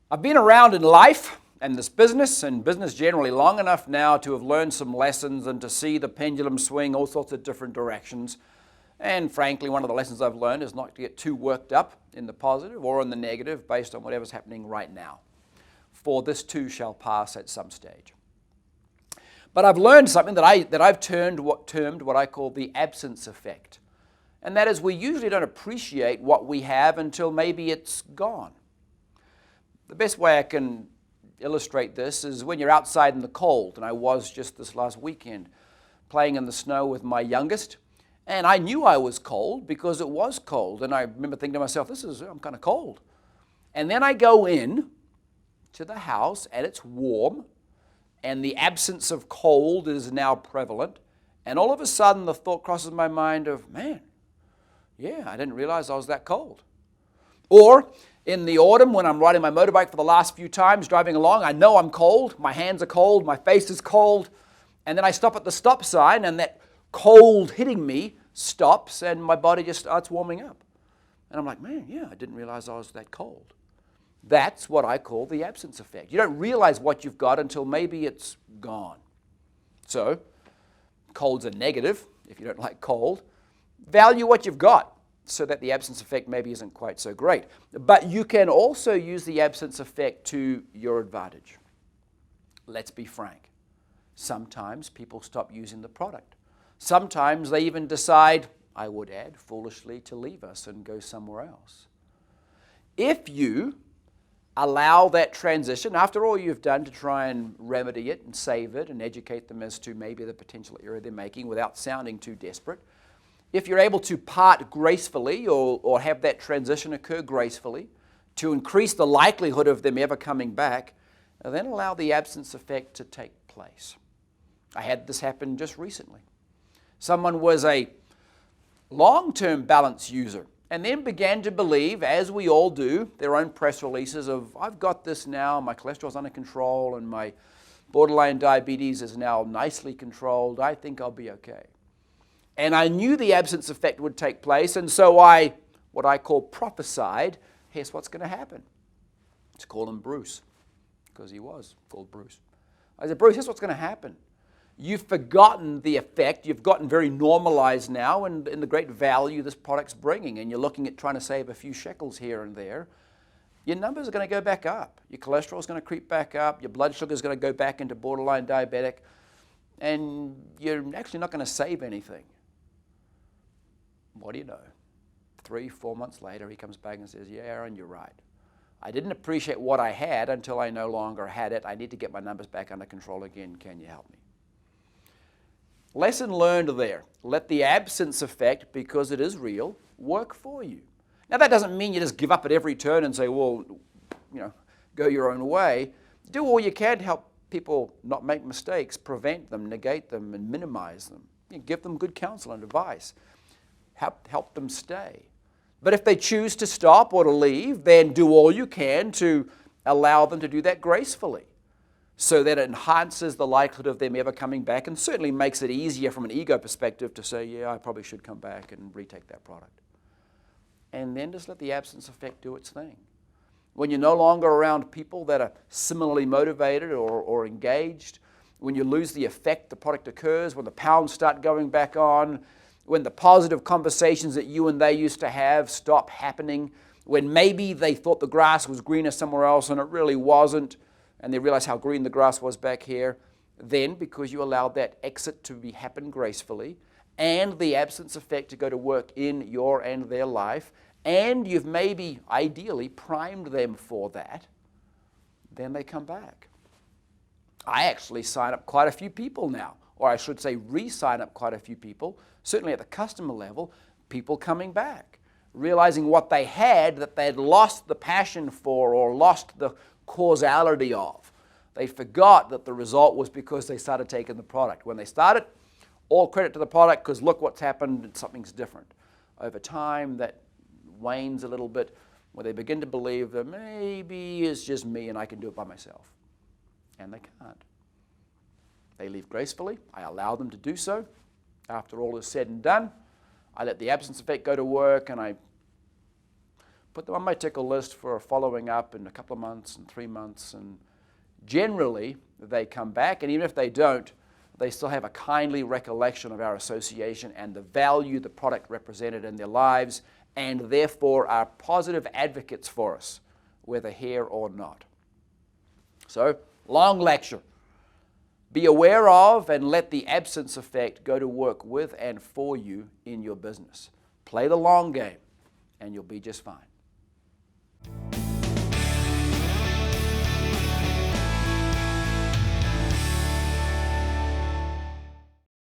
I've been around in life and this business and business generally long enough now to have learned some lessons and to see the pendulum swing all sorts of different directions. And frankly, one of the lessons I've learned is not to get too worked up in the positive or in the negative based on whatever's happening right now. For this too shall pass at some stage. But I've learned something that I've termed what I call the absence effect. And that is we usually don't appreciate what we have until maybe it's gone. The best way I can illustrate this is when you're outside in the cold, and I was just this last weekend playing in the snow with my youngest, and I knew I was cold because it was cold, and I remember thinking to myself, I'm kind of cold. And then I go in to the house, and it's warm, and the absence of cold is now prevalent, and all of a sudden the thought crosses my mind of, man, yeah, I didn't realize I was that cold. Or in the autumn, when I'm riding my motorbike for the last few times, driving along, I know I'm cold, my hands are cold, my face is cold, and then I stop at the stop sign, and that cold hitting me stops, and my body just starts warming up. And I'm like, man, yeah, I didn't realize I was that cold. That's what I call the absence effect. You don't realize what you've got until maybe it's gone. So, cold's a negative, if you don't like cold. Value what you've got, so that the absence effect maybe isn't quite so great. But you can also use the absence effect to your advantage. Let's be frank. Sometimes people stop using the product. Sometimes they even decide, I would add, foolishly, to leave us and go somewhere else. If you allow that transition, after all you've done to try and remedy it and save it and educate them as to maybe the potential error they're making without sounding too desperate, if you're able to part gracefully or have that transition occur gracefully to increase the likelihood of them ever coming back, then allow the absence effect to take place. I had this happen just recently. Someone was a long-term balance user and then began to believe, as we all do, their own press releases of, I've got this now, my cholesterol's under control and my borderline diabetes is now nicely controlled, I think I'll be okay. And I knew the absence effect would take place, and so what I call prophesied, here's what's going to happen. Let's call him Bruce, because he was called Bruce. I said, Bruce, here's what's going to happen. You've forgotten the effect. You've gotten very normalized now in the great value this product's bringing, and you're looking at trying to save a few shekels here and there. Your numbers are going to go back up. Your cholesterol is going to creep back up. Your blood sugar is going to go back into borderline diabetic, and you're actually not going to save anything. What do you know? 3-4 months later, he comes back and says, yeah, Aaron, you're right. I didn't appreciate what I had until I no longer had it. I need to get my numbers back under control again. Can you help me? Lesson learned there. Let the absence effect, because it is real, work for you. Now, that doesn't mean you just give up at every turn and say, well, go your own way. Do all you can to help people not make mistakes, prevent them, negate them, and minimize them. Give them good counsel and advice. Help them stay. But if they choose to stop or to leave, then do all you can to allow them to do that gracefully so that it enhances the likelihood of them ever coming back and certainly makes it easier from an ego perspective to say, yeah, I probably should come back and retake that product. And then just let the absence effect do its thing. When you're no longer around people that are similarly motivated or engaged, when you lose the effect the product occurs, when the pounds start going back on, when the positive conversations that you and they used to have stop happening, when maybe they thought the grass was greener somewhere else and it really wasn't, and they realized how green the grass was back here, then because you allowed that exit to happen gracefully and the absence effect to go to work in your and their life, and you've maybe ideally primed them for that, then they come back. I actually sign up quite a few people now, or I should say re-sign up quite a few people, certainly at the customer level, people coming back, realizing what they had that they'd lost the passion for or lost the causality of. They forgot that the result was because they started taking the product. When they started, all credit to the product because look what's happened, something's different. Over time, that wanes a little bit where they begin to believe that maybe it's just me and I can do it by myself. And they can't. They leave gracefully. I allow them to do so. After all is said and done, I let the absence effect go to work and I put them on my tickle list for following up in a couple of months and 3 months, and generally they come back, and even if they don't, they still have a kindly recollection of our association and the value the product represented in their lives, and therefore are positive advocates for us, whether here or not. So, long lecture. Be aware of and let the absence effect go to work with and for you in your business. Play the long game, and you'll be just fine.